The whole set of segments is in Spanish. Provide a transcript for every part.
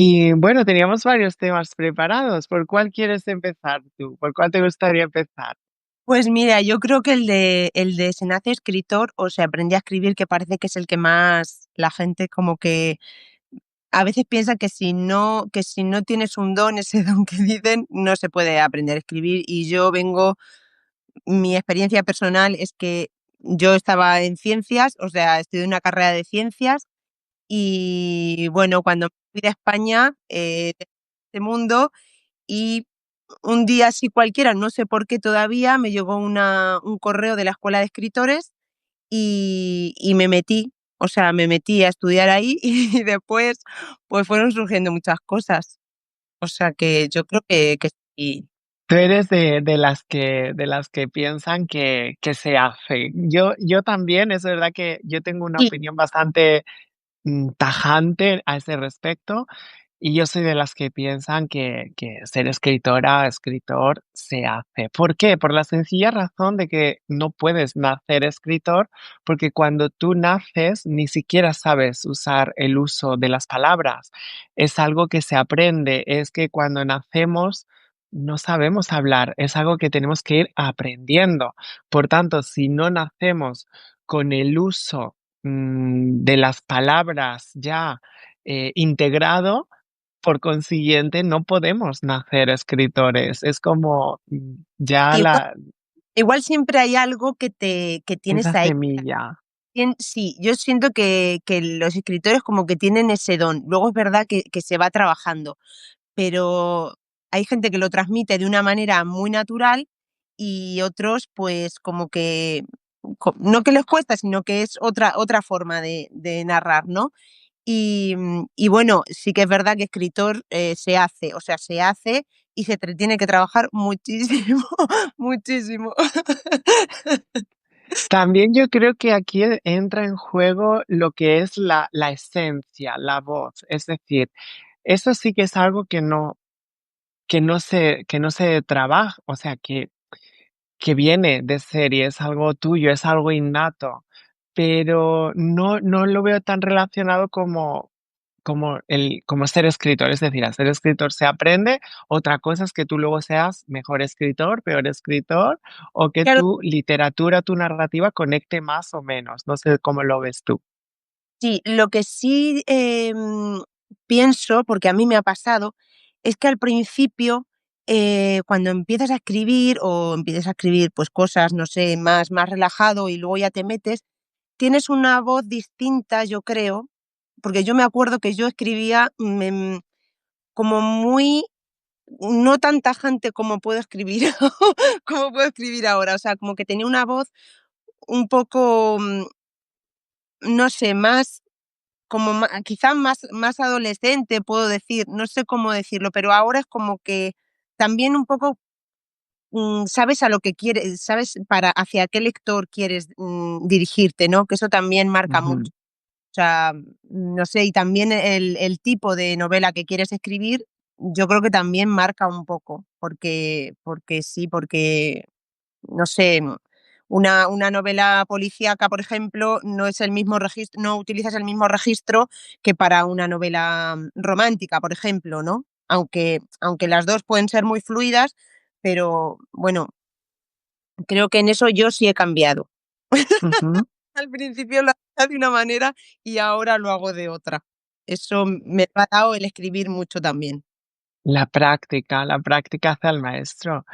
Y bueno, teníamos varios temas preparados. ¿Por cuál quieres empezar tú? ¿Por cuál te gustaría empezar? Pues mira, yo creo que el de se nace escritor o se aprende a escribir, que parece que es el que más la gente como que a veces piensa que si no tienes un don, ese don que dicen, no se puede aprender a escribir. Y yo vengo, mi experiencia personal es que yo estaba en ciencias, o sea, estudié una carrera de ciencias y bueno, cuando fui de España, de este mundo y un día así cualquiera, no sé por qué todavía, me llegó un correo de la escuela de escritores y me metí, o sea, me metí a estudiar ahí y después pues fueron surgiendo muchas cosas. O sea que yo creo que sí. Tú eres de las que piensan que se hace. Yo también, es verdad que yo tengo una Sí, opinión bastante tajante a ese respecto. Y yo soy de las que piensan que ser escritora, escritor, se hace. ¿Por qué? Por la sencilla razón de que no puedes nacer escritor, porque cuando tú naces ni siquiera sabes usar el uso de las palabras. Es algo que se aprende, es que cuando nacemos no sabemos hablar, es algo que tenemos que ir aprendiendo. Por tanto, si no nacemos con el uso de las palabras ya integrado, por consiguiente, no podemos nacer escritores. Es como ya igual, igual siempre hay algo que esa tienes ahí. semilla. Sí, yo siento que los escritores como que tienen ese don. Luego es verdad que se va trabajando, pero hay gente que lo transmite de una manera muy natural y otros pues como que no que les cuesta, sino que es otra forma de narrar, ¿no? Y bueno, sí que es verdad que escritor se hace, o sea, se hace y tiene que trabajar muchísimo, muchísimo. También yo creo que aquí entra en juego lo que es la esencia, la voz. Es decir, eso sí que es algo que no se trabaja, o sea, que viene de serie, es algo tuyo, es algo innato, pero no lo veo tan relacionado como ser escritor. Es decir, a ser escritor se aprende, otra cosa es que tú luego seas mejor escritor, peor escritor, o que Claro, tu literatura, tu narrativa conecte más o menos. No sé cómo lo ves tú. sí, lo que sí pienso, porque a mí me ha pasado, es que al principio, cuando empiezas a escribir o empiezas a escribir pues cosas, no sé, más relajado y luego ya te metes, tienes una voz distinta, yo creo, porque yo me acuerdo que yo escribía como muy, no tan tajante como puedo escribir, como puedo escribir ahora, o sea, como que tenía una voz un poco, no sé, más como quizá más adolescente, puedo decir, no sé cómo decirlo, pero ahora es como que también un poco, sabes a lo que quieres, sabes para hacia qué lector quieres, dirigirte, ¿no? Que eso también marca mucho. Ujú, O sea, no sé, y también el tipo de novela que quieres escribir, yo creo que también marca un poco, porque sí, porque no sé, una novela policíaca, por ejemplo, no es el mismo registro, no utilizas el mismo registro que para una novela romántica, por ejemplo, ¿no? Aunque las 2 pueden ser muy fluidas, pero bueno, creo que en eso yo sí he cambiado. ujú. Al principio lo hacía de una manera y ahora lo hago de otra. Eso me lo ha dado el escribir mucho también. La práctica hace al maestro.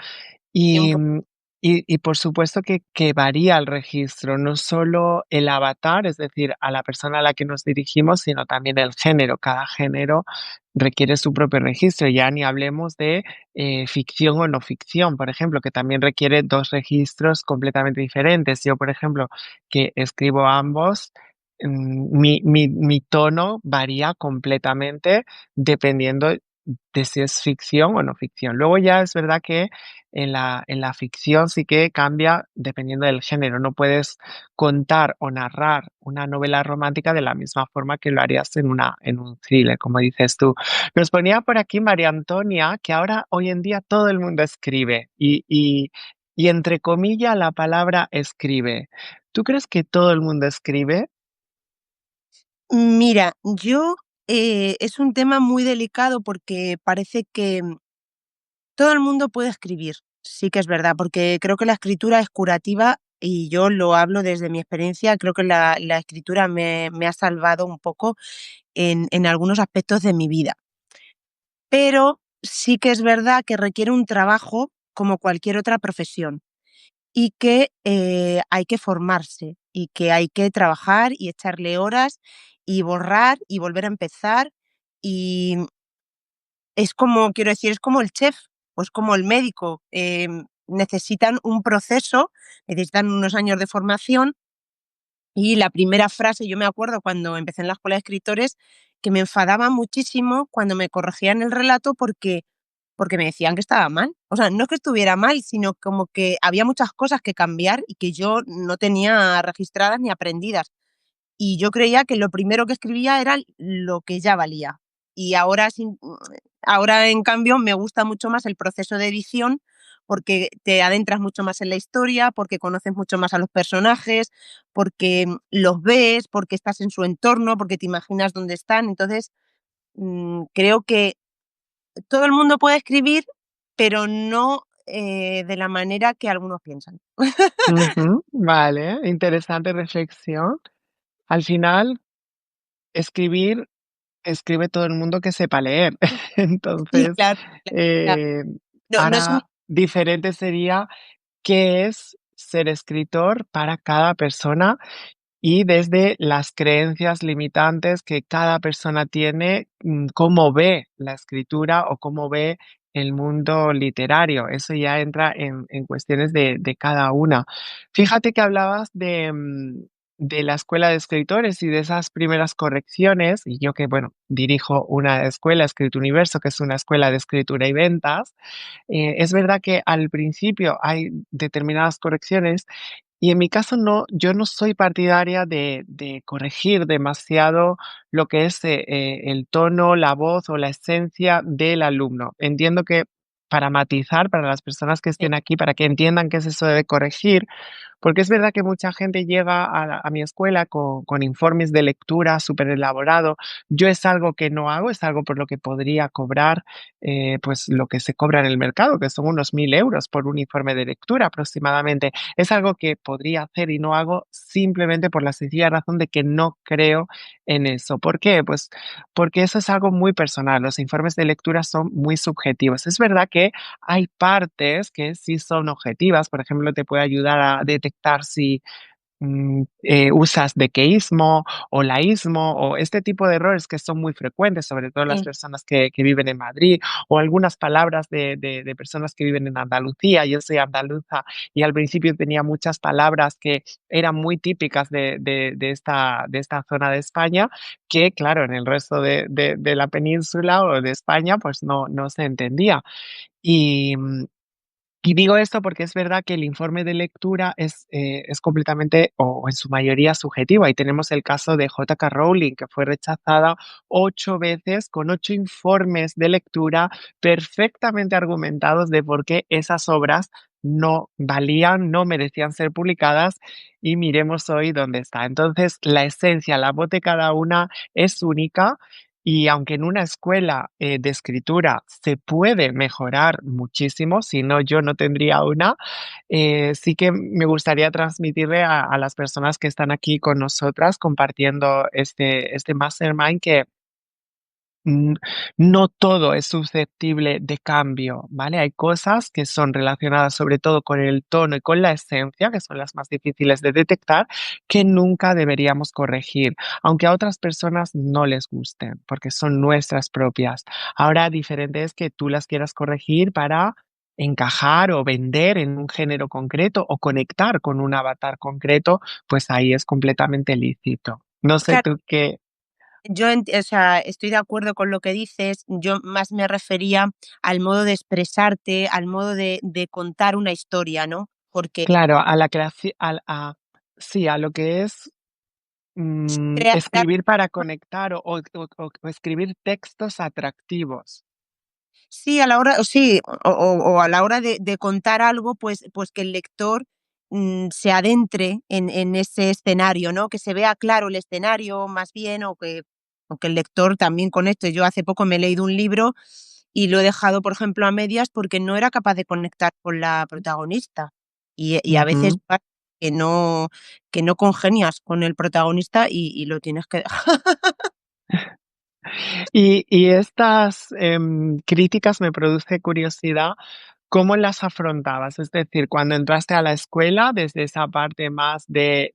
Y un Y, po y por supuesto que varía el registro, no solo el avatar, es decir, a la persona a la que nos dirigimos, sino también el género. Cada género requiere su propio registro, ya ni hablemos de ficción o no ficción, por ejemplo, que también requiere 2 registros completamente diferentes. Yo, por ejemplo, que escribo ambos, mi tono varía completamente dependiendo de si es ficción o no ficción. Luego ya es verdad que en la ficción sí que cambia dependiendo del género. No puedes contar o narrar una novela romántica de la misma forma que lo harías en un thriller, como dices tú. Nos ponía por aquí María Antonia que ahora, hoy en día, todo el mundo escribe y entre comillas la palabra escribe. ¿Tú crees que todo el mundo escribe? Mira, yo Es un tema muy delicado porque parece que todo el mundo puede escribir, sí que es verdad, porque creo que la escritura es curativa y yo lo hablo desde mi experiencia, creo que la escritura me ha salvado un poco en algunos aspectos de mi vida. Pero sí que es verdad que requiere un trabajo como cualquier otra profesión y que hay que formarse y que hay que trabajar y echarle horas y borrar y volver a empezar y es como, quiero decir, es como el chef, pues como el médico, necesitan un proceso, necesitan unos años de formación y la primera frase, yo me acuerdo cuando empecé en la escuela de escritores, que me enfadaba muchísimo cuando me corregían el relato porque me decían que estaba mal. O sea, no es que estuviera mal, sino como que había muchas cosas que cambiar y que yo no tenía registradas ni aprendidas. Y yo creía que lo primero que escribía era lo que ya valía. Y ahora, en cambio, me gusta mucho más el proceso de edición porque te adentras mucho más en la historia, porque conoces mucho más a los personajes, porque los ves, porque estás en su entorno, porque te imaginas dónde están. Entonces, creo que todo el mundo puede escribir, pero no de la manera que algunos piensan. Ujú, vale, interesante reflexión. Al final, escribir, escribe todo el mundo que sepa leer. Sí, Entonces, claro, claro. eh, No es ahora diferente sería qué es ser escritor para cada persona y desde las creencias limitantes que cada persona tiene, cómo ve la escritura o cómo ve el mundo literario. Eso ya entra en cuestiones de cada una. Fíjate que hablabas de la escuela de escritores y de esas primeras correcciones, y yo que, bueno, dirijo una escuela, Escrito Universo, que es una escuela de escritura y ventas. Es verdad que al principio hay determinadas correcciones y en mi caso no, yo no soy partidaria de corregir demasiado lo que es, el tono, la voz o la esencia del alumno. Entiendo que para matizar, para las personas que sí, estén aquí, para que entiendan qué es eso de corregir, porque es verdad que mucha gente llega a mi escuela con informes de lectura súper elaborado. Yo es algo que no hago, es algo por lo que podría cobrar, pues, lo que se cobra en el mercado, que son unos 1.000 € por un informe de lectura aproximadamente. Es algo que podría hacer y no hago simplemente por la sencilla razón de que no creo en eso. ¿Por qué? Pues porque eso es algo muy personal. Los informes de lectura son muy subjetivos. Es verdad que hay partes que sí son objetivas, por ejemplo, te puede ayudar a detectar si usas dequeísmo o laísmo o este tipo de errores que son muy frecuentes, sobre todo en las sí. personas que viven en Madrid o algunas palabras de personas que viven en Andalucía. Yo soy andaluza y al principio tenía muchas palabras que eran muy típicas de esta zona de España que, claro, en el resto de la península o de España, pues no se entendía. Y, y digo esto porque es verdad que el informe de lectura es completamente o en su mayoría subjetivo. Ahí tenemos el caso de J.K. Rowling, que fue rechazada 8 veces con 8 informes de lectura perfectamente argumentados de por qué esas obras no valían, no merecían ser publicadas y miremos hoy dónde está. Entonces, la esencia, la voz de cada una es única y aunque en una escuela, de escritura se puede mejorar muchísimo, si no, yo no tendría una, sí que me gustaría transmitirle a las personas que están aquí con nosotras compartiendo este mastermind que Mm, no todo es susceptible de cambio, ¿vale? Hay cosas que son relacionadas sobre todo con el tono y con la esencia, que son las más difíciles de detectar, que nunca deberíamos corregir, aunque a otras personas no les gusten, porque son nuestras propias. Ahora, diferente es que tú las quieras corregir para encajar o vender en un género concreto o conectar con un avatar concreto, pues ahí es completamente lícito. No sé Claro, tú qué. o sea, estoy de acuerdo con lo que dices. Yo más me refería al modo de expresarte, al modo de contar una historia, ¿no? Porque Claro, a la creaci al a sí, a lo que es, crear escribir para conectar o escribir textos atractivos. sí, a la hora sí, o a la hora de contar algo, pues que el lector, se adentre en ese escenario, ¿no? Que se vea claro el escenario, más bien, o que Aunque el lector también conecte. Yo hace poco me he leído un libro y lo he dejado, por ejemplo, a medias porque no era capaz de conectar con la protagonista. Y a veces Ujú. pasa que no congenias con el protagonista y lo tienes que dejar. Y estas, críticas me produce curiosidad, ¿cómo las afrontabas? Es decir, cuando entraste a la escuela, desde esa parte más de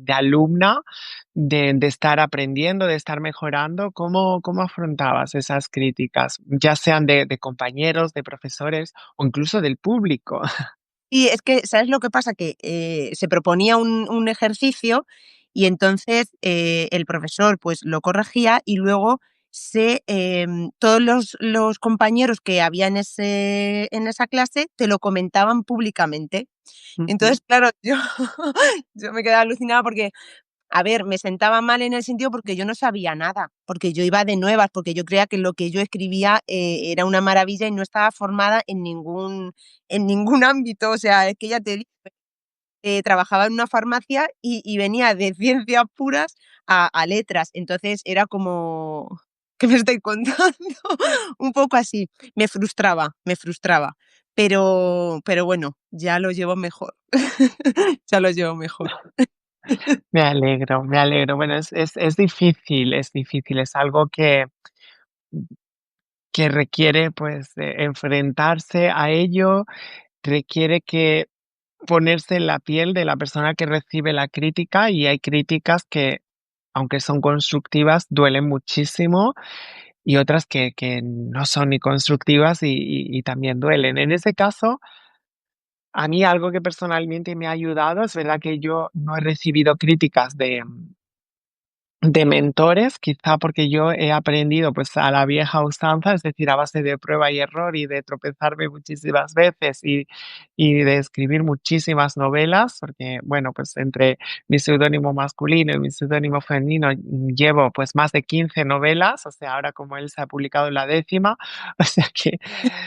alumna, de estar aprendiendo, de estar mejorando, ¿cómo afrontabas esas críticas? Ya sean de compañeros, de profesores o incluso del público. Y es que, ¿sabes lo que pasa? Que, se proponía un ejercicio y entonces, el profesor, pues, lo corregía y luego todos los compañeros que había en esa clase te lo comentaban públicamente. Ujú, Entonces, claro, yo yo me quedaba alucinada porque a ver, me sentaba mal en el sentido porque yo no sabía nada, porque yo iba de nuevas, porque yo creía que lo que yo escribía, era una maravilla y no estaba formada en ningún ámbito. O sea, es que ya te digo, trabajaba en una farmacia y venía de ciencias puras a letras. Entonces era como, ¿qué me estoy contando? Un poco así. Me frustraba, pero bueno, ya lo llevo mejor. Ya lo llevo mejor. me alegro, me alegro. Bueno, es difícil, es difícil, es algo que requiere, pues, enfrentarse a ello, requiere que ponerse en la piel de la persona que recibe la crítica, y hay críticas que, aunque son constructivas, duelen muchísimo, y otras que no son ni constructivas y también duelen. En ese caso, a mí algo que personalmente me ha ayudado, es verdad que yo no he recibido críticas de mentores, quizá porque yo he aprendido, pues, a la vieja usanza, es decir, a base de prueba y error y de tropezarme muchísimas veces y de escribir muchísimas novelas, porque, bueno, pues, entre mi seudónimo masculino y mi seudónimo femenino, llevo, pues, más de 15 novelas, o sea, ahora como él se ha publicado la décima, o sea que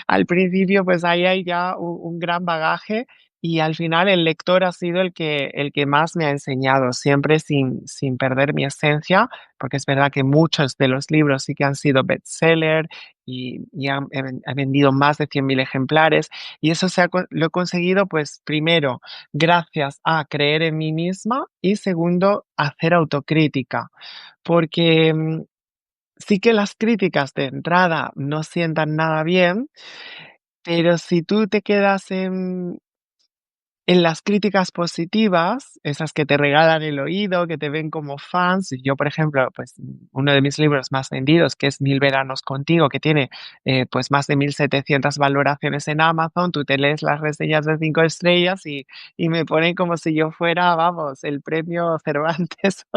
al principio, pues, ahí hay ya un gran bagaje, y al final el lector ha sido el que más me ha enseñado, siempre sin perder mi esencia, porque es verdad que muchos de los libros sí que han sido bestseller y han vendido más de 100.000 ejemplares, y eso lo he conseguido, pues, primero, gracias a creer en mí misma y segundo, hacer autocrítica, porque, sí que las críticas de entrada no sientan nada bien, pero si tú te quedas en las críticas positivas, esas que te regalan el oído, que te ven como fans. Yo, por ejemplo, pues, uno de mis libros más vendidos, que es Mil veranos contigo, que tiene, pues, más de 1.700 valoraciones en Amazon. Tú te lees las reseñas de 5 estrellas y me ponen como si yo fuera, vamos, el premio Cervantes.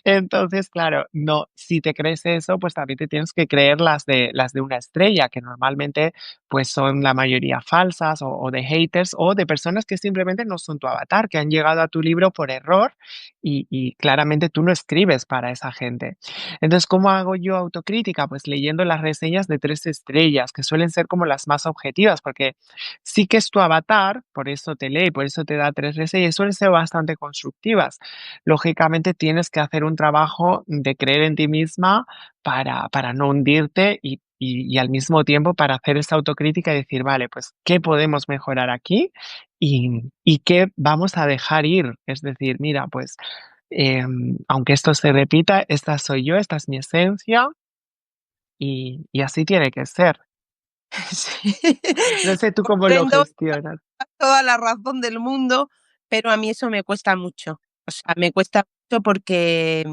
Entonces, claro, no, si te crees eso, pues, también te tienes que creer las de una estrella, que normalmente, pues, son la mayoría falsas o de haters o de personas que simplemente no son tu avatar, que han llegado a tu libro por error y claramente tú no escribes para esa gente. Entonces, ¿cómo hago yo autocrítica? Pues leyendo las reseñas de 3 estrellas, que suelen ser como las más objetivas, porque sí que es tu avatar, por eso te lee, por eso te da 3 reseñas, y suelen ser bastante constructivas. Lógicamente tienes que hacer un trabajo de creer en ti misma para no hundirte y al mismo tiempo para hacer esa autocrítica y decir: "Vale, pues, ¿qué podemos mejorar aquí? Y qué vamos a dejar ir". Es decir, mira, pues, aunque esto se repita, esta soy yo, esta es mi esencia y así tiene que ser. Sí. No sé tú cómo lo Comprendo gestionas. toda la razón del mundo, pero a mí eso me cuesta mucho. O sea, me cuesta mucho porque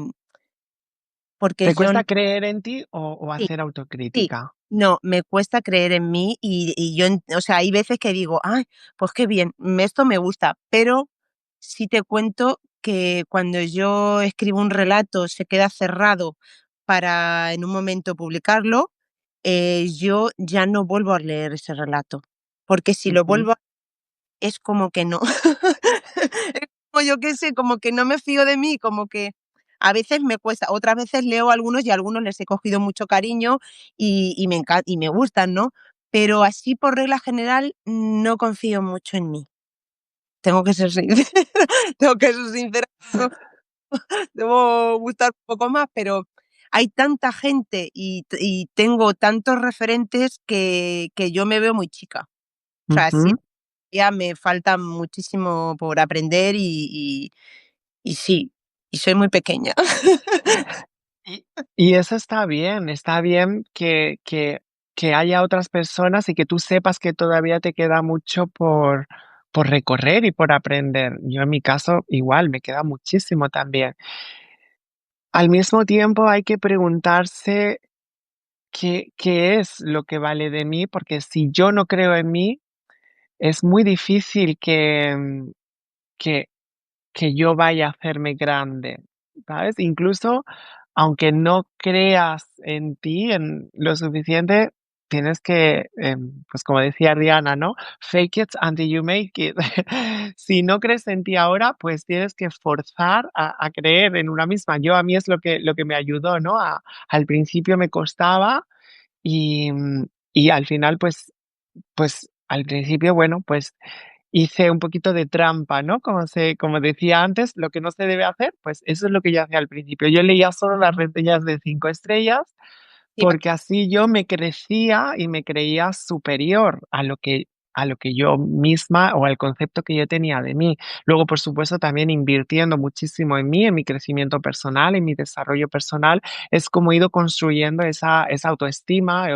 ¿Te yo cuesta creer en ti o sí, hacer sí, autocrítica? no, me cuesta creer en mí y yo o sea, hay veces que digo: "Ay, pues qué bien, esto me gusta", pero sí te cuento que cuando yo escribo un relato, se queda cerrado para en un momento publicarlo, yo ya no vuelvo a leer ese relato, porque si lo Ujú. vuelvo es como que no. Es como yo qué sé, como que no me fío de mí, como que a veces me cuesta, otras veces leo algunos y a algunos les he cogido mucho cariño y me gustan, ¿no? Pero así por regla general no confío mucho en mí. Tengo que ser sincera, tengo que ser sincera, debo gustar un poco más, pero hay tanta gente y tengo tantos referentes que yo me veo muy chica. O sea, sí, Ujú. ya me falta muchísimo por aprender y sí, y soy muy pequeña. Y y eso está bien que haya otras personas y que tú sepas que todavía te queda mucho por recorrer y por aprender. Yo en mi caso igual, me queda muchísimo también. Al mismo tiempo hay que preguntarse qué es lo que vale de mí, porque si yo no creo en mí, es muy difícil que que yo vaya a hacerme grande, ¿sabes? Incluso aunque no creas en ti en lo suficiente, tienes que, pues como decía Rihanna, ¿no? Fake it until you make it. Si no crees en ti ahora, pues tienes que forzar a creer en una misma. Yo a mí es lo que me ayudó, ¿no? Al principio me costaba y al final, pues al principio, bueno, pues hice un poquito de trampa, ¿no? Como decía antes, lo que no se debe hacer, pues eso es lo que yo hacía al principio. Yo leía solo las reseñas de 5 estrellas, Sí, porque así yo me crecía y me creía superior a lo que yo misma o al concepto que yo tenía de mí. Luego, por supuesto, también invirtiendo muchísimo en mí, en mi crecimiento personal, en mi desarrollo personal, es como he ido construyendo esa autoestima,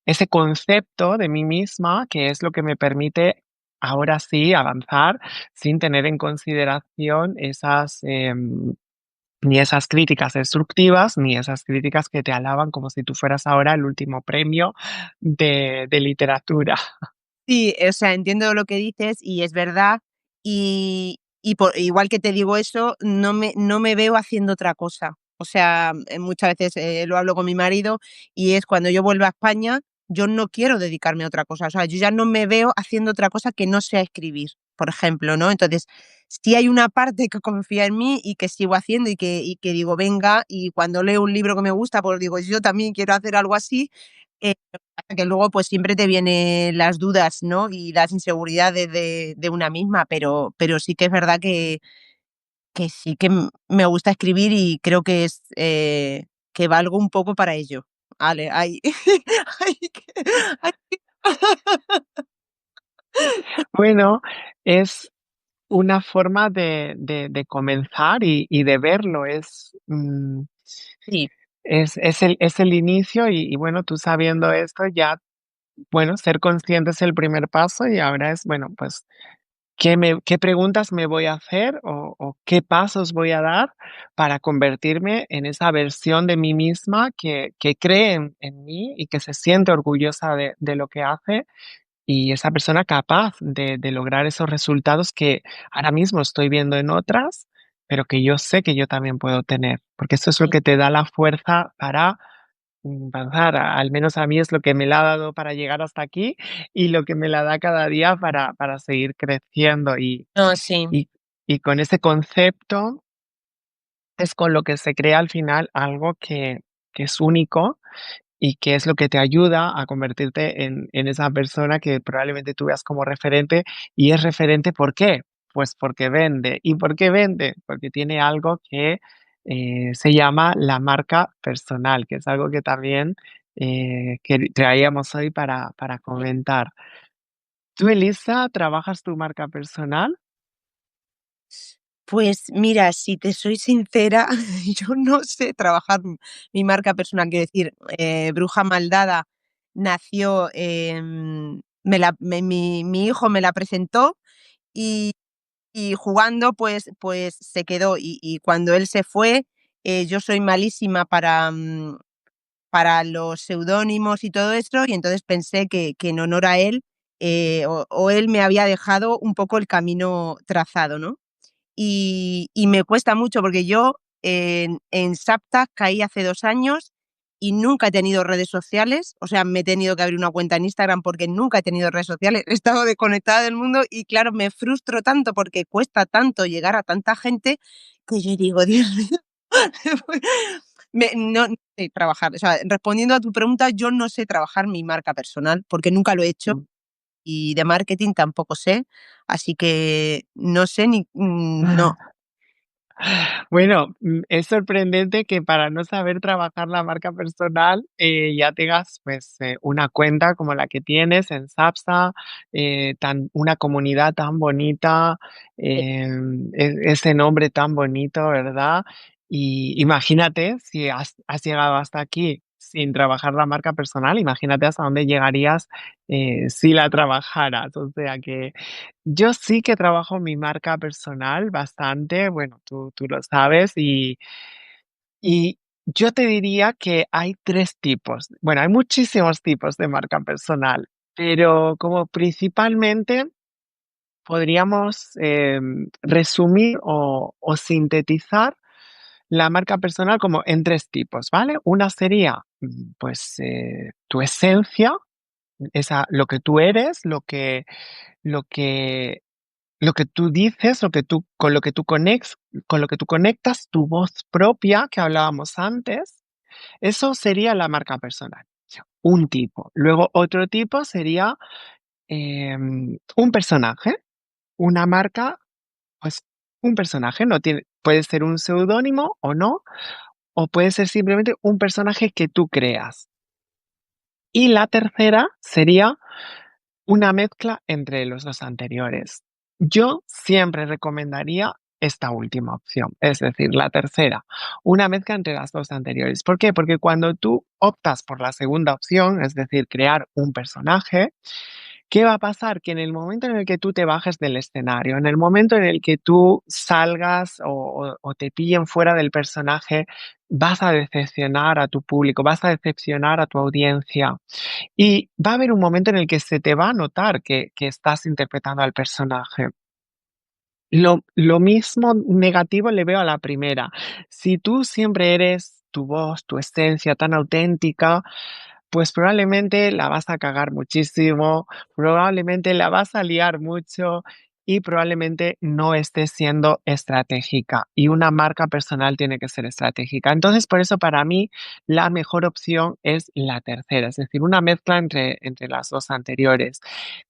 ese concepto de mí misma, que es lo que me permite ahora sí avanzar sin tener en consideración ni esas críticas destructivas, ni esas críticas que te alaban como si tú fueras ahora el último premio de literatura. sí, o sea, entiendo lo que dices y es verdad. Y igual que te digo eso, no me veo haciendo otra cosa. O sea, muchas veces lo hablo con mi marido y es cuando yo vuelva a España, yo no quiero dedicarme a otra cosa. O sea, yo ya no me veo haciendo otra cosa que no sea escribir, por ejemplo, ¿no? Entonces, si hay una parte que confía en mí y que sigo haciendo y que digo, venga, y cuando leo un libro que me gusta, pues digo, yo también quiero hacer algo así. Hasta que luego, pues, siempre te vienen las dudas, ¿no? Y las inseguridades de una misma, pero sí que es verdad que sí que me gusta escribir y creo que valgo un poco para ello. Vale, hay hay que hay que Bueno, es una forma de comenzar y de verlo, sí, es el inicio y bueno, tú sabiendo esto ya, bueno, ser consciente es el primer paso y ahora es, bueno, pues qué preguntas me voy a hacer o qué pasos voy a dar para convertirme en esa versión de mí misma que cree en mí y que se siente orgullosa de lo que hace y esa persona capaz de lograr esos resultados que ahora mismo estoy viendo en otras, pero que yo sé que yo también puedo tener, porque eso es lo sí. que te da la fuerza para avanzar, al menos a mí es lo que me la ha dado para llegar hasta aquí y lo que me la da cada día para seguir creciendo No, sí. y y con ese concepto es con lo que se crea al final algo que es único y que es lo que te ayuda a convertirte en esa persona que probablemente tú veas como referente, y es referente, ¿por qué? Pues porque vende. ¿Y por qué vende? Porque tiene algo que, se llama la marca personal, que es algo que también, que traíamos hoy para comentar. ¿Tú, Elisa, trabajas tu marca personal? Pues mira, si te soy sincera, yo no sé trabajar mi marca personal. Quiero decir, Bruja Maldada nació, mi hijo me la presentó y, y jugando pues se quedó. Y cuando él se fue, yo soy malísima para los seudónimos y todo esto, y entonces pensé que en honor a él, o él me había dejado un poco el camino trazado, ¿no? Y me cuesta mucho porque yo en Sapta caí hace 2 años y nunca he tenido redes sociales, o sea, me he tenido que abrir una cuenta en Instagram porque nunca he tenido redes sociales, he estado desconectada del mundo y claro, me frustro tanto porque cuesta tanto llegar a tanta gente que yo digo: "Dios mío". No sé trabajar, o sea, respondiendo a tu pregunta, yo no sé trabajar mi marca personal porque nunca lo he hecho Mm. y de marketing tampoco sé, así que no sé no. Bueno, es sorprendente que para no saber trabajar la marca personal, ya tengas, pues, una cuenta como la que tienes en Zapsa, tan una comunidad tan bonita, ese nombre tan bonito, ¿verdad? Y imagínate si has llegado hasta aquí sin trabajar la marca personal, imagínate hasta dónde llegarías, si la trabajaras. O sea que yo sí que trabajo mi marca personal bastante, bueno, tú lo sabes, y yo te diría que hay 3 tipos. Bueno, hay muchísimos tipos de marca personal, pero como principalmente podríamos, resumir o sintetizar la marca personal como en 3 tipos, ¿vale? Una sería, pues, tu esencia, esa lo que tú eres, lo que lo que tú dices, lo que tú con lo que tú con lo que tú conectas, tu voz propia que hablábamos antes, eso sería la marca personal, un tipo. Luego otro tipo sería, un personaje, una marca, pues, un personaje, no tiene puede ser un seudónimo o no, o puede ser simplemente un personaje que tú creas. Y la tercera sería una mezcla entre los 2 anteriores. Yo siempre recomendaría esta última opción, es decir, la tercera, una mezcla entre las 2 anteriores. ¿Por qué? Porque cuando tú optas por la segunda opción, es decir, crear un personaje, ¿qué va a pasar? Que en el momento en el que tú te bajes del escenario, en el momento en el que tú salgas o te pillen fuera del personaje, vas a decepcionar a tu público, vas a decepcionar a tu audiencia. Y va a haber un momento en el que se te va a notar que estás interpretando al personaje. Lo mismo negativo le veo a la primera. Si tú siempre eres tu voz, tu esencia tan auténtica, pues probablemente la vas a cagar muchísimo, probablemente la vas a liar mucho y probablemente no estés siendo estratégica. Y una marca personal tiene que ser estratégica. Entonces, por eso para mí la mejor opción es la tercera, es decir, una mezcla entre las dos anteriores.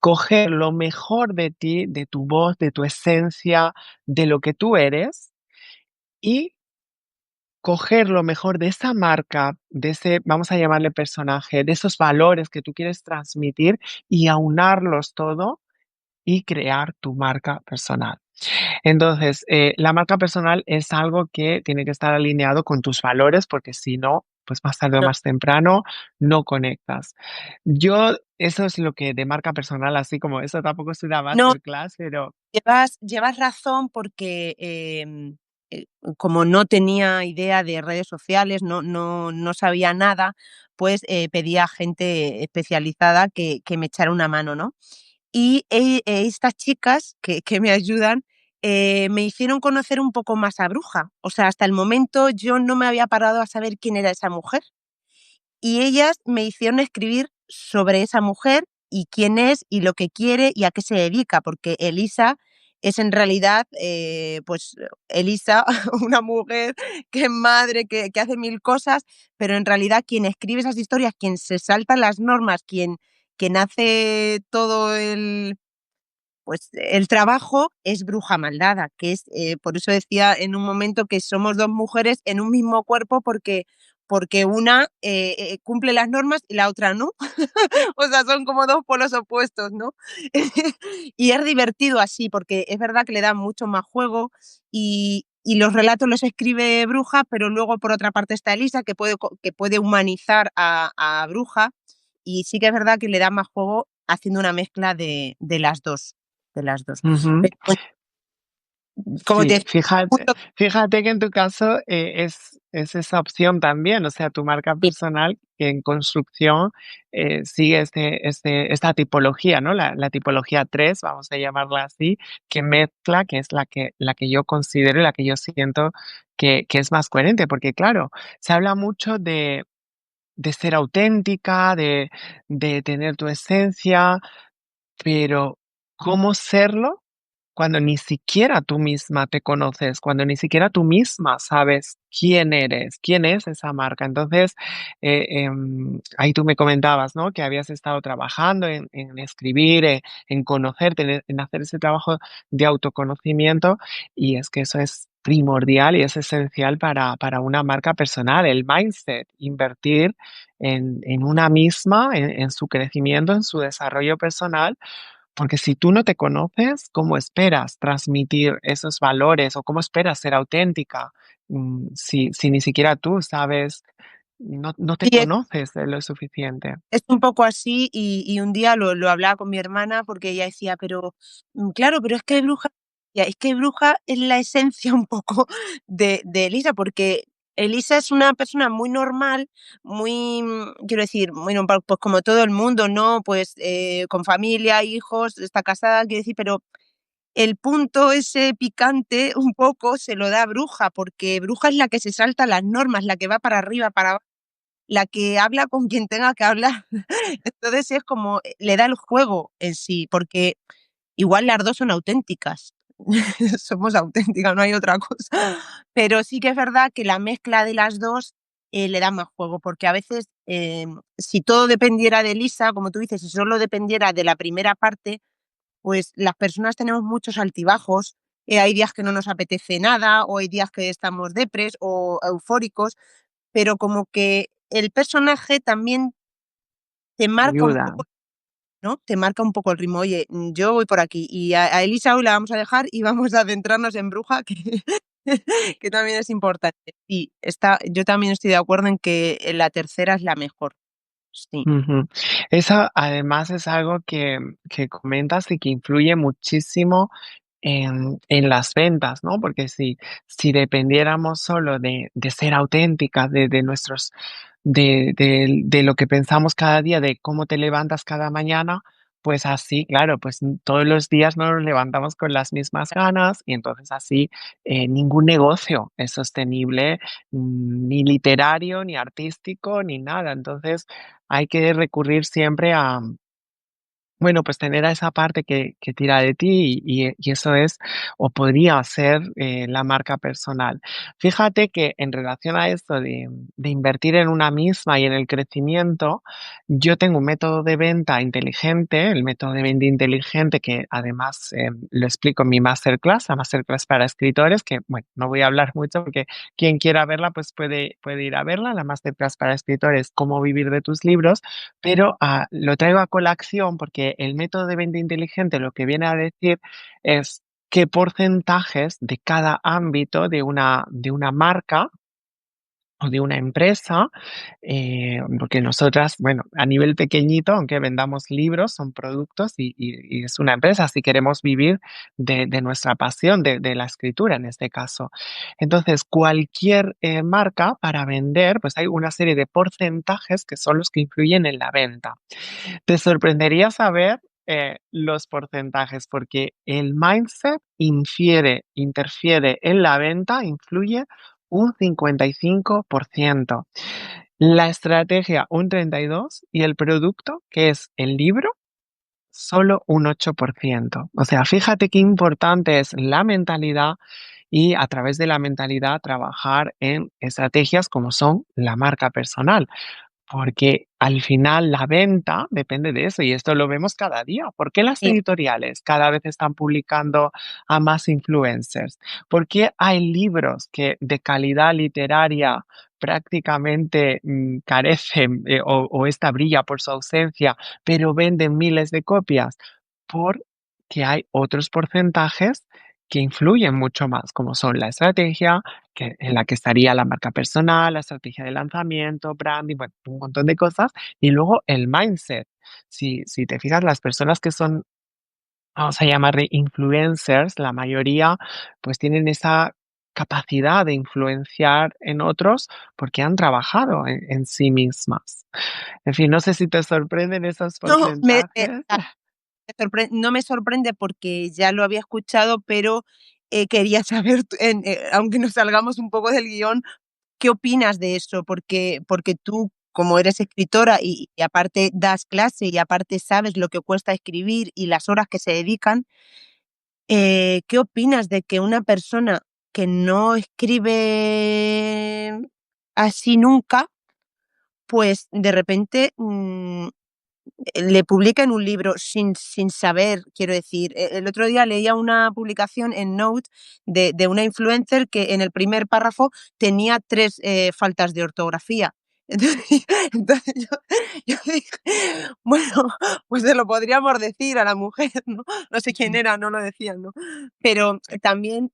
Coger lo mejor de ti, de tu voz, de tu esencia, de lo que tú eres y coger lo mejor de esa marca, de ese, vamos a llamarle personaje, de esos valores que tú quieres transmitir y aunarlos todo y crear tu marca personal. Entonces, la marca personal es algo que tiene que estar alineado con tus valores, porque si no, pues más tarde o No, más temprano no conectas. Yo, eso es lo que de marca personal, así como eso tampoco es una no, masterclass, pero llevas razón porque, como no tenía idea de redes sociales, no sabía nada, pues, pedí a gente especializada que me echara una mano, ¿no? Y, estas chicas que me ayudan, me hicieron conocer un poco más a Bruja. O sea, hasta el momento yo no me había parado a saber quién era esa mujer. Y ellas me hicieron escribir sobre esa mujer y quién es y lo que quiere y a qué se dedica, porque Elisa es en realidad, pues Elisa, una mujer que es madre, que hace mil cosas, pero en realidad quien escribe esas historias, quien se salta las normas, quien hace todo pues el trabajo es Bruja Maldada, que es, por eso decía en un momento que somos 2 mujeres en un mismo cuerpo, porque una, cumple las normas y la otra no. O sea, son como 2 polos opuestos, ¿no? Y es divertido así, porque es verdad que le da mucho más juego y los relatos los escribe Bruja, pero luego por otra parte está Elisa, que puede humanizar a Bruja, y sí que es verdad que le da más juego haciendo una mezcla de las 2 de las 2. ujú. Pero bueno, como te Sí, decía, fíjate que en tu caso, es esa opción también, o sea, tu marca personal que en construcción, sigue esta tipología, ¿no? La tipología 3 vamos a llamarla así, que mezcla, que es la que yo considero y la que yo siento que es más coherente, porque claro, se habla mucho de ser auténtica, de tener tu esencia, pero ¿cómo serlo? cuando ni siquiera tú misma te conoces, cuando ni siquiera tú misma sabes quién eres, quién es esa marca. Entonces, ahí tú me comentabas, ¿no? Que habías estado trabajando en escribir, en conocerte, en hacer ese trabajo de autoconocimiento, y es que eso es primordial y es esencial para una marca personal, el mindset, invertir en una misma, en su crecimiento, en su desarrollo personal, porque si tú no te conoces, ¿cómo esperas transmitir esos valores o cómo esperas ser auténtica? Si ni siquiera tú sabes, no te Y conoces lo suficiente. es un poco así, y un día lo hablaba con mi hermana porque ella decía: "Pero, claro, pero es que Bruja", ya, es que Bruja es la esencia un poco de Elisa, porque Elisa es una persona muy normal, muy, quiero decir, muy normal, pues como todo el mundo, ¿no? Pues, con familia, hijos, está casada, quiero decir, pero el punto ese picante un poco se lo da Bruja, porque Bruja es la que se salta las normas, la que va para arriba, para la que habla con quien tenga que hablar. Entonces es como, le da el juego en sí, porque igual las 2 son auténticas. Somos auténticas, no hay otra cosa. Pero sí que es verdad que la mezcla de las 2 le da más juego, porque a veces, si todo dependiera de Lisa, como tú dices, si solo dependiera de la primera parte, pues las personas tenemos muchos altibajos, hay días que no nos apetece nada, o hay días que estamos depres o eufóricos, pero como que el personaje también te marca un Ayuda. poco, ¿no? Te marca un poco el ritmo. Oye, yo voy por aquí y a Elisa hoy la vamos a dejar y vamos a centrarnos en Bruja, que que también es importante. Y yo también estoy de acuerdo en que la tercera es la mejor. Sí. Ujú. Eso además es algo que comentas y que influye muchísimo en las ventas, ¿no? Porque si dependiéramos solo de ser auténticas, de nuestros de lo que pensamos cada día, de cómo te levantas cada mañana, pues así, claro, pues todos los días no nos levantamos con las mismas ganas y entonces así, ningún negocio es sostenible, ni literario, ni artístico, ni nada. Entonces, hay que recurrir siempre a, bueno, pues tener a esa parte que tira de ti y eso es o podría ser, la marca personal. Fíjate que en relación a esto de invertir en una misma y en el crecimiento, yo tengo un método de venta inteligente, el método de venta inteligente que además, lo explico en mi masterclass, la masterclass para escritores, que, bueno, no voy a hablar mucho porque quien quiera verla, pues puede ir a verla, la masterclass para escritores, Cómo vivir de tus libros, pero, lo traigo a colación porque el método de venta inteligente lo que viene a decir es qué porcentajes de cada ámbito de una marca o de una empresa, porque nosotras, bueno, a nivel pequeñito, aunque vendamos libros, son productos y es una empresa, si queremos vivir de nuestra pasión, de la escritura en este caso. Entonces, cualquier, marca para vender, pues hay una serie de porcentajes que son los que influyen en la venta. Te sorprendería saber, los porcentajes, porque el mindset interfiere en la venta, influye un 55%, la estrategia un 32% y el producto, que es el libro, solo un 8%. O sea, fíjate qué importante es la mentalidad y a través de la mentalidad trabajar en estrategias como son la marca personal. Porque al final la venta depende de eso y esto lo vemos cada día. ¿Por qué las Y editoriales cada vez están publicando a más influencers? ¿Por qué hay libros que de calidad literaria prácticamente carecen o esta brilla por su ausencia, pero venden miles de copias? Porque hay otros porcentajes que influyen mucho más, como son la estrategia, en la que estaría la marca personal, la estrategia de lanzamiento, branding, bueno, un montón de cosas. Y luego el mindset. Si te fijas, las personas que son, vamos a llamarle influencers, la mayoría, pues tienen esa capacidad de influenciar en otros porque han trabajado en sí mismas. En fin, no sé si te sorprenden esos no, porcentajes. no me sorprende porque ya lo había escuchado, pero, quería saber, aunque nos salgamos un poco del guión, ¿qué opinas de eso? Porque tú, como eres escritora y aparte das clase y aparte sabes lo que cuesta escribir y las horas que se dedican, ¿Qué opinas de que una persona que no escribe así nunca, pues de repente le publican un libro sin saber, quiero decir, el otro día leía una publicación en Note de una influencer que en el primer párrafo tenía 3 faltas de ortografía. Entonces entonces yo dije: "Bueno, pues se lo podríamos decir a la mujer", ¿no? No sé quién era, no lo decían, ¿no? Pero también,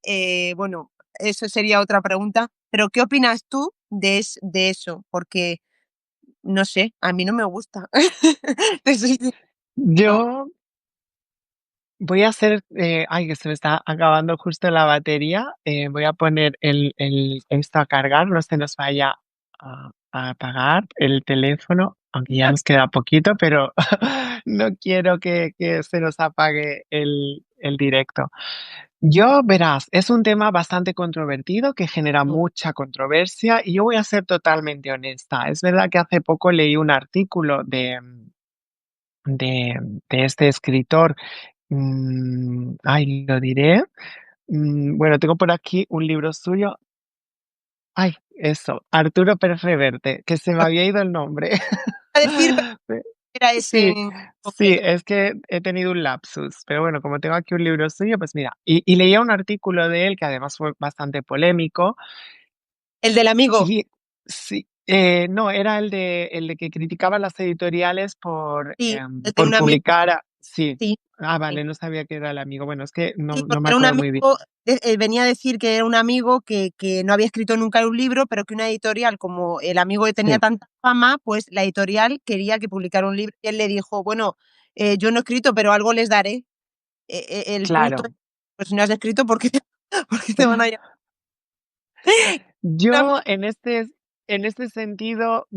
bueno, eso sería otra pregunta, pero, ¿qué opinas tú de eso? Porque no sé, a mí no me gusta. Te soy sin no. Yo voy a hacer, ay, que se me está acabando justo la batería, voy a poner el esto a cargar, no se nos vaya a apagar el teléfono, aunque ya nos queda poquito, pero no quiero que se nos apague el directo. Yo, verás, es un tema bastante controvertido que genera mucha controversia y yo voy a ser totalmente honesta. Es verdad que hace poco leí un artículo de de este escritor, ay, lo diré, bueno, tengo por aquí un libro suyo, ay, eso, Arturo Pérez Reverte, que se me había ido el nombre. A decir, pero Pe era ese sí, en sí, concreto. es que he tenido un lapsus, pero bueno, como tengo aquí un libro suyo, pues mira, y leía un artículo de él que además fue bastante polémico, El del amigo. y sí, no, era el de que criticaba las editoriales Sí, el de por un amigo, publicar sí. sí, Ah, sí. vale, no sabía que era el amigo. Bueno, es que Sí, no porque me era un acuerdo muy bien. amigo, venía a decir que era un amigo que no había escrito nunca un libro, pero que una editorial, como el amigo que tenía Sí, tanta fama, pues la editorial quería que publicara un libro, y él le dijo: "Bueno, yo no he escrito, pero algo les daré". El punto es, claro. pues si no has escrito, ¿por qué te por qué te van a llamar? Yo en este sentido,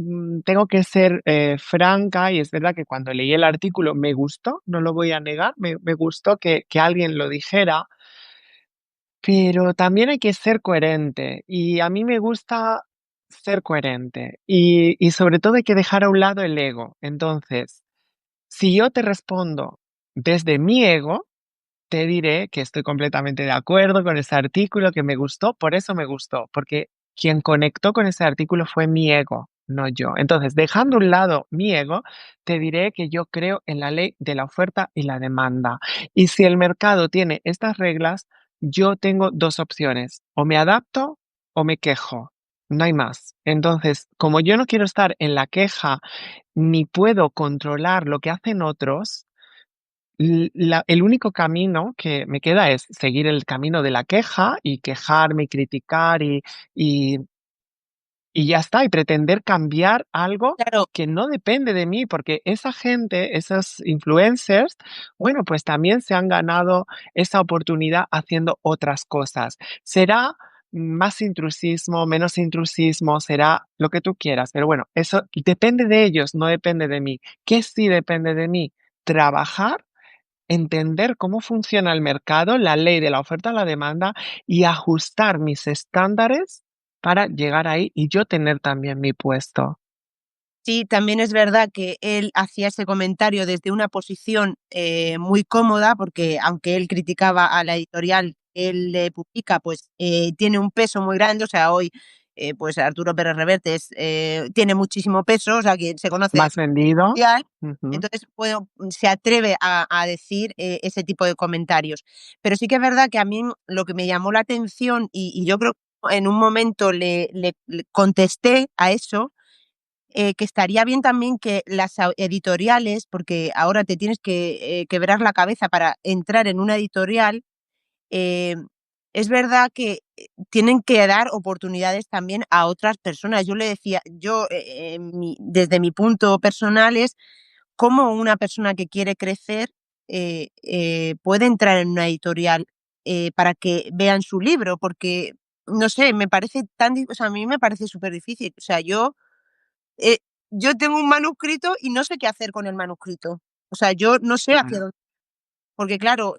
tengo que ser, franca, y es verdad que cuando leí el artículo me gustó, no lo voy a negar, me gustó que alguien lo dijera, pero también hay que ser coherente, y a mí me gusta ser coherente, y sobre todo hay que dejar a un lado el ego. Entonces, si yo te respondo desde mi ego, te diré que estoy completamente de acuerdo con ese artículo, que me gustó, por eso me gustó, porque quien conectó con ese artículo fue mi ego, no yo. Entonces, dejando a un lado mi ego, te diré que yo creo en la ley de la oferta y la demanda. Y si el mercado tiene estas reglas, yo tengo 2 opciones, o me adapto o me quejo, no hay más. Entonces, como yo no quiero estar en la queja, ni puedo controlar lo que hacen otros, el único camino que me queda es seguir el camino de la queja y quejarme y criticar y y ya está, y pretender cambiar algo Claro, que no depende de mí, porque esa gente, esos influencers, bueno, pues también se han ganado esa oportunidad haciendo otras cosas. Será más intrusismo, menos intrusismo, será lo que tú quieras, pero bueno, eso depende de ellos, no depende de mí. ¿Qué sí depende de mí? Trabajar, entender cómo funciona el mercado, la ley de la oferta y la demanda y ajustar mis estándares para llegar ahí y yo tener también mi puesto. sí, también es verdad que él hacía ese comentario desde una posición, muy cómoda, porque aunque él criticaba a la editorial que él le publica, pues, tiene un peso muy grande. O sea, hoy, pues Arturo Pérez Reverte tiene muchísimo peso, o sea, que se conoce Más vendido. mundial. Ujú. Entonces, bueno, se atreve a decir, ese tipo de comentarios. Pero sí que es verdad que a mí lo que me llamó la atención, y yo creo que en un momento le contesté a eso, que estaría bien también que las editoriales, porque ahora te tienes que quebrar la cabeza para entrar en una editorial, eh, es verdad que tienen que dar oportunidades también a otras personas. Yo le decía, yo, desde mi punto personal es cómo una persona que quiere crecer puede entrar en una editorial para que vean su libro, porque no sé, me parece o sea, a mí me parece súper difícil. O sea, eh, yo tengo un manuscrito y no sé qué hacer con el manuscrito. O sea, yo no sé hacia Claro, dónde, porque claro,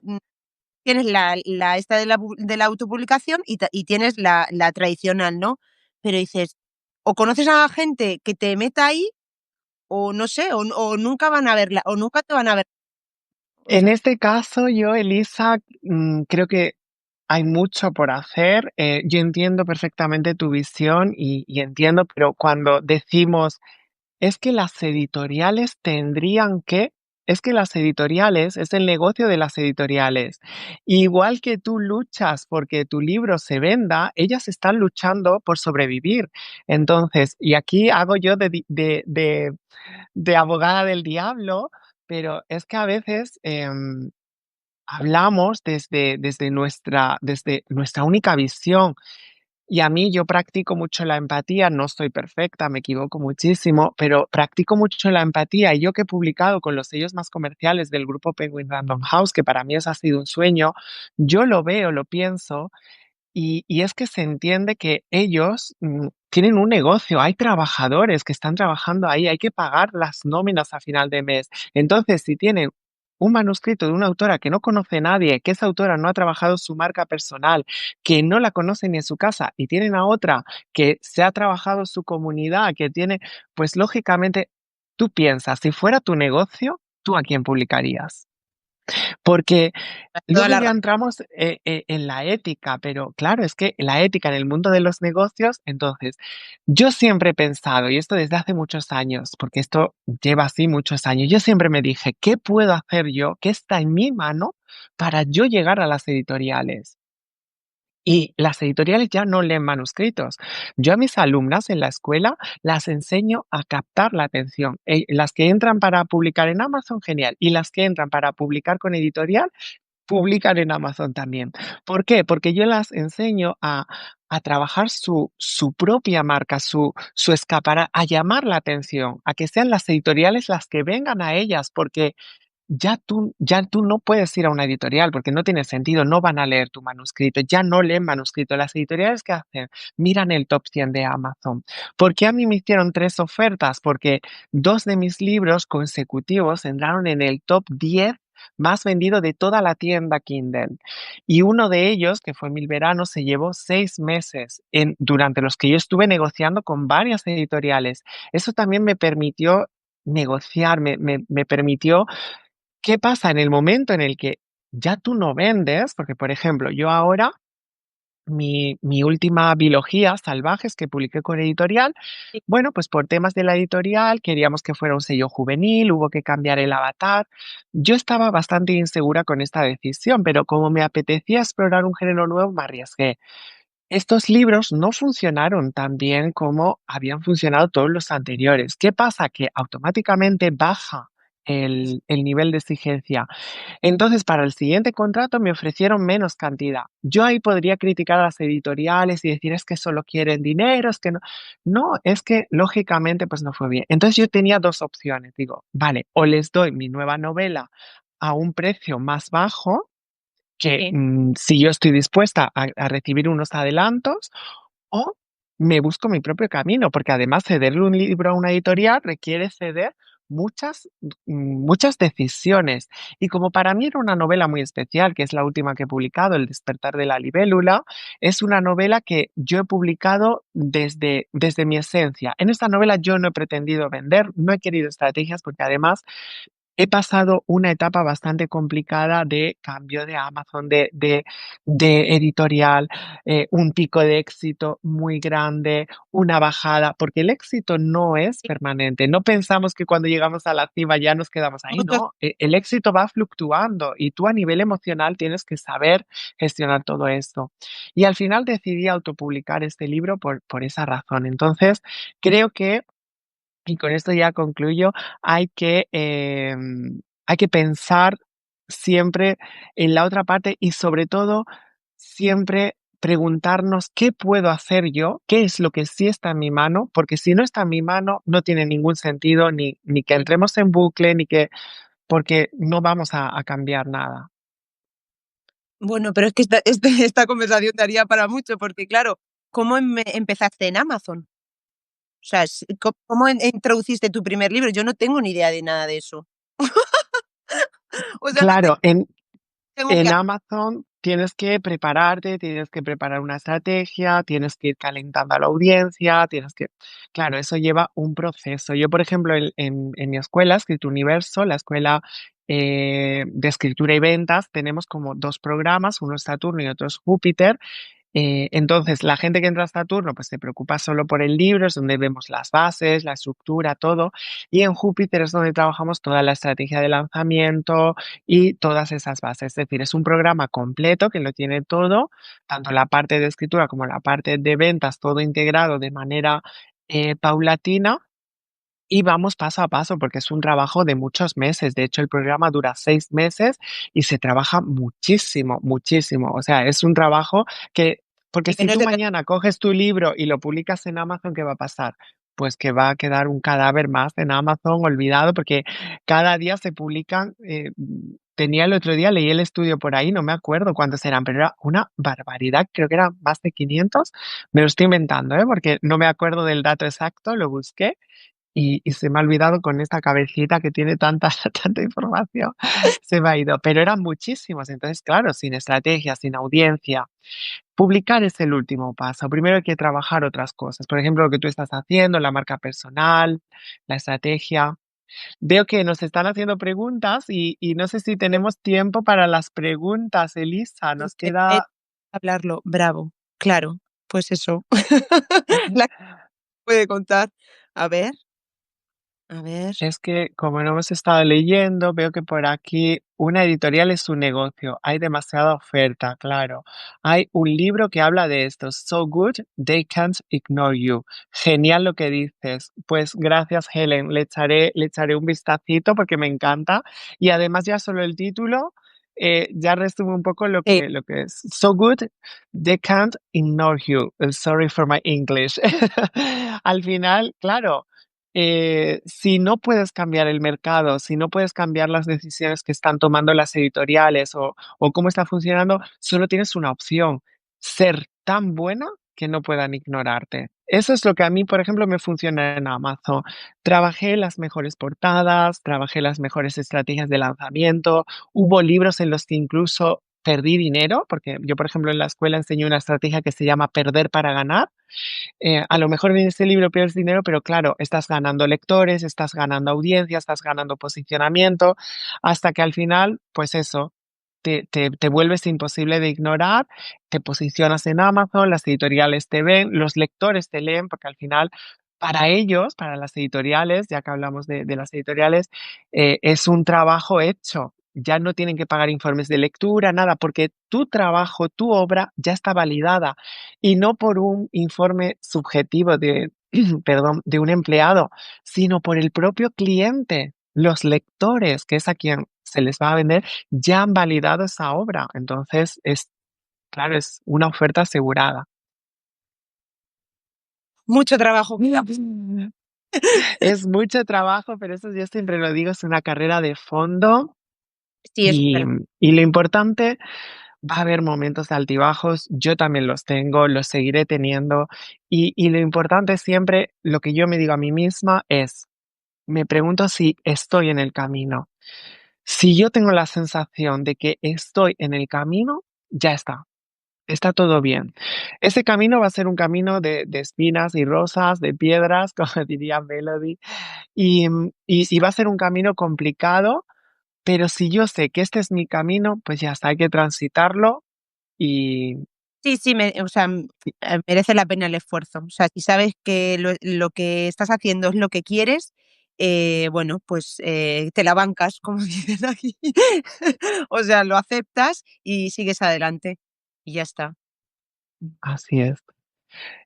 tienes la esta de la autopublicación y tienes la tradicional, ¿no? Pero dices, o conoces a gente que te meta ahí, o no sé, o nunca van a verla, o nunca te van a ver. O En sea, este caso, yo, Elisa, creo que hay mucho por hacer. Yo entiendo perfectamente tu visión y entiendo, pero cuando decimos es que las editoriales tendrían que, es que las editoriales, es el negocio de las editoriales. Igual que tú luchas porque tu libro se venda, ellas están luchando por sobrevivir. Entonces, y aquí hago yo de abogada del diablo, pero es que a veces hablamos desde nuestra única visión. Y a mí yo practico mucho la empatía, no soy perfecta, me equivoco muchísimo, pero practico mucho la empatía y yo que he publicado con los sellos más comerciales del grupo Penguin Random House, que para mí eso ha sido un sueño, yo lo veo, lo pienso y es que se entiende que ellos, tienen un negocio, hay trabajadores que están trabajando ahí, hay que pagar las nóminas a final de mes. Entonces, si tienen un manuscrito de una autora que no conoce nadie, que esa autora no ha trabajado su marca personal, que no la conoce ni en su casa, y tienen a otra que se ha trabajado su comunidad, que tiene, pues lógicamente, tú piensas, si fuera tu negocio, ¿tú a quién publicarías? Porque toda luego la ya razón. entramos en la ética, pero claro, es que la ética en el mundo de los negocios, entonces, yo siempre he pensado, y esto desde hace muchos años, porque esto lleva así muchos años, yo siempre me dije, ¿qué puedo hacer yo? ¿Qué está en mi mano para yo llegar a las editoriales? Y las editoriales ya no leen manuscritos. Yo a mis alumnas en la escuela las enseño a captar la atención. Las que entran para publicar en Amazon, genial. Y las que entran para publicar con editorial, publican en Amazon también. ¿Por qué? Porque yo las enseño a trabajar su propia marca, su escaparate, a llamar la atención, a que sean las editoriales las que vengan a ellas, porque ya tú no puedes ir a una editorial porque no tiene sentido, no van a leer tu manuscrito, ya no leen manuscrito. Las editoriales, ¿qué hacen? Miran el top 100 de Amazon. ¿Por qué a mí me hicieron 3 ofertas? Porque 2 de mis libros consecutivos entraron en el top 10 más vendido de toda la tienda Kindle. Y uno de ellos, que fue Mil Veranos, se llevó 6 meses durante los que yo estuve negociando con varias editoriales. Eso también me permitió negociar, me permitió. ¿Qué pasa en el momento en el que ya tú no vendes? Porque, por ejemplo, yo ahora, mi última biología, Salvajes, que publiqué con editorial, Sí. bueno, pues por temas de la editorial queríamos que fuera un sello juvenil, hubo que cambiar el avatar. Yo estaba bastante insegura con esta decisión, pero como me apetecía explorar un género nuevo, me arriesgué. Estos libros no funcionaron tan bien como habían funcionado todos los anteriores. ¿Qué pasa? Que automáticamente baja el nivel de exigencia. Entonces, para el siguiente contrato me ofrecieron menos cantidad. Yo ahí podría criticar a las editoriales y decir, es que solo quieren dinero, es que no. No, es que lógicamente pues no fue bien. Entonces yo tenía dos opciones. Digo, vale, o les doy mi nueva novela a un precio más bajo, que Sí. si yo estoy dispuesta a recibir unos adelantos, o me busco mi propio camino, porque además cederle un libro a una editorial requiere ceder muchas decisiones. Y como para mí era una novela muy especial, que es la última que he publicado, El despertar de la libélula, es una novela que yo he publicado desde mi esencia. En esta novela yo no he pretendido vender, no he querido estrategias, porque además he pasado una etapa bastante complicada de cambio de Amazon, de editorial, un pico de éxito muy grande, una bajada, porque el éxito no es permanente. No pensamos que cuando llegamos a la cima ya nos quedamos ahí, Muchos no. El éxito va fluctuando y tú a nivel emocional tienes que saber gestionar todo esto. Y al final decidí autopublicar este libro por esa razón. Entonces, creo que y con esto ya concluyo, hay que pensar siempre en la otra parte y sobre todo siempre preguntarnos qué puedo hacer yo, qué es lo que sí está en mi mano, porque si no está en mi mano no tiene ningún sentido ni que entremos en bucle, ni que porque no vamos a cambiar nada. bueno, pero es que esta conversación daría para mucho, porque claro, ¿cómo empezaste en Amazon? O sea, ¿cómo introduciste tu primer libro? Yo no tengo ni idea de nada de eso. O sea, no sé Claro, qué tengo que en hacer. Amazon tienes que prepararte, tienes que preparar una estrategia, tienes que ir calentando a la audiencia, tienes que claro, eso lleva un proceso. Yo, por ejemplo, en mi escuela, Escrito Universo, la escuela de escritura y ventas, tenemos como 2 programas, uno es Saturno y otro es Júpiter. Entonces, la gente que entra a Saturno, pues se preocupa solo por el libro, es donde vemos las bases, la estructura, todo. Y en Júpiter es donde trabajamos toda la estrategia de lanzamiento y todas esas bases. Es decir, es un programa completo que lo tiene todo, tanto la parte de escritura como la parte de ventas, todo integrado de manera paulatina. Y vamos paso a paso, porque es un trabajo de muchos meses. De hecho, el programa dura 6 meses y se trabaja muchísimo, muchísimo. O sea, es un trabajo que porque Y que si no es tú de mañana coges tu libro y lo publicas en Amazon, ¿qué va a pasar? Pues que va a quedar un cadáver más en Amazon olvidado, porque cada día se publican, tenía el otro día, leí el estudio por ahí, no me acuerdo cuántos eran, pero era una barbaridad, creo que eran más de 500. Me lo estoy inventando, porque no me acuerdo del dato exacto, lo busqué y se me ha olvidado con esta cabecita que tiene tanta tanta información, se me ha ido, pero eran muchísimos. Entonces, claro, sin estrategia, sin audiencia, publicar es el último paso. Primero hay que trabajar otras cosas, por ejemplo, lo que tú estás haciendo, la marca personal, la estrategia. Veo que nos están haciendo preguntas y no sé si tenemos tiempo para las preguntas, Elisa, nos perfecto queda hablarlo, bravo, claro, pues eso. La puede contar. A ver, a ver. Es que, como no hemos estado leyendo, veo que por aquí una editorial es un negocio. Hay demasiada oferta, claro. Hay un libro que habla de esto. So good, they can't ignore you. Genial lo que dices. Pues gracias, Helen. Le echaré un vistacito porque me encanta. Y además ya solo el título ya resume un poco lo Sí, que es. So good, they can't ignore you. Sorry for my English. Al final, claro, si no puedes cambiar el mercado, si no puedes cambiar las decisiones que están tomando las editoriales o cómo está funcionando, solo tienes una opción, ser tan buena que no puedan ignorarte. Eso es lo que a mí, por ejemplo, me funciona en Amazon. Trabajé las mejores portadas, trabajé las mejores estrategias de lanzamiento, hubo libros en los que incluso perdí dinero, porque yo, por ejemplo, en la escuela enseñé una estrategia que se llama perder para ganar. A lo mejor en ese libro pierdes dinero, pero claro, estás ganando lectores, estás ganando audiencia, estás ganando posicionamiento, hasta que al final, pues eso, te vuelves imposible de ignorar, te posicionas en Amazon, las editoriales te ven, los lectores te leen, porque al final, para ellos, para las editoriales, ya que hablamos de las editoriales, es un trabajo hecho. Ya no tienen que pagar informes de lectura, nada, porque tu trabajo, tu obra ya está validada y no por un informe subjetivo de, perdón, de un empleado, sino por el propio cliente. Los lectores, que es a quien se les va a vender, ya han validado esa obra. Entonces, es, claro, es una oferta asegurada. mucho trabajo. Es mucho trabajo, pero eso yo siempre lo digo, es una carrera de fondo Sí, es y, verdad. y lo importante, va a haber momentos de altibajos, yo también los tengo, los seguiré teniendo y lo importante siempre, lo que yo me digo a mí misma es, me pregunto si estoy en el camino. Si yo tengo la sensación de que estoy en el camino, ya está todo bien. Ese camino va a ser un camino de espinas y rosas, de piedras, como diría Melody, y va a ser un camino complicado, pero si yo sé que este es mi camino, pues ya está, hay que transitarlo y Sí, sí, o sea, merece la pena el esfuerzo. O sea, si sabes que lo que estás haciendo es lo que quieres, bueno, pues, te la bancas, como dicen aquí. O sea, lo aceptas y sigues adelante, y ya está. así es.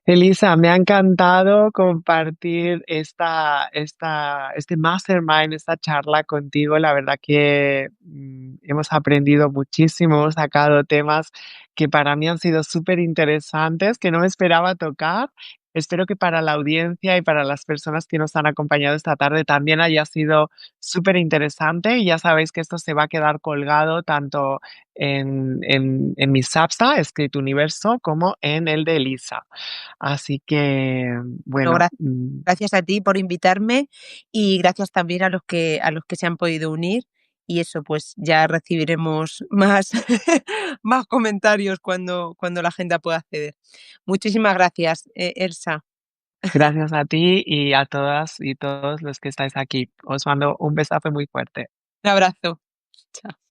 Elisa, me ha encantado compartir este mastermind, esta charla contigo. La verdad que hemos aprendido muchísimo, hemos sacado temas que para mí han sido súper interesantes, que no me esperaba tocar. Espero que para la audiencia y para las personas que nos han acompañado esta tarde también haya sido súper interesante. Y ya sabéis que esto se va a quedar colgado tanto en mi Substack, Escrito Universo, como en el de Elisa. Así que, No, bueno, gracias a ti por invitarme y gracias también a los que se han podido unir. Y eso, pues ya recibiremos más, más comentarios cuando la gente pueda acceder. Muchísimas gracias, Elsa. gracias a ti y a todas y todos los que estáis aquí. Os mando un besazo muy fuerte. Un abrazo. Chao.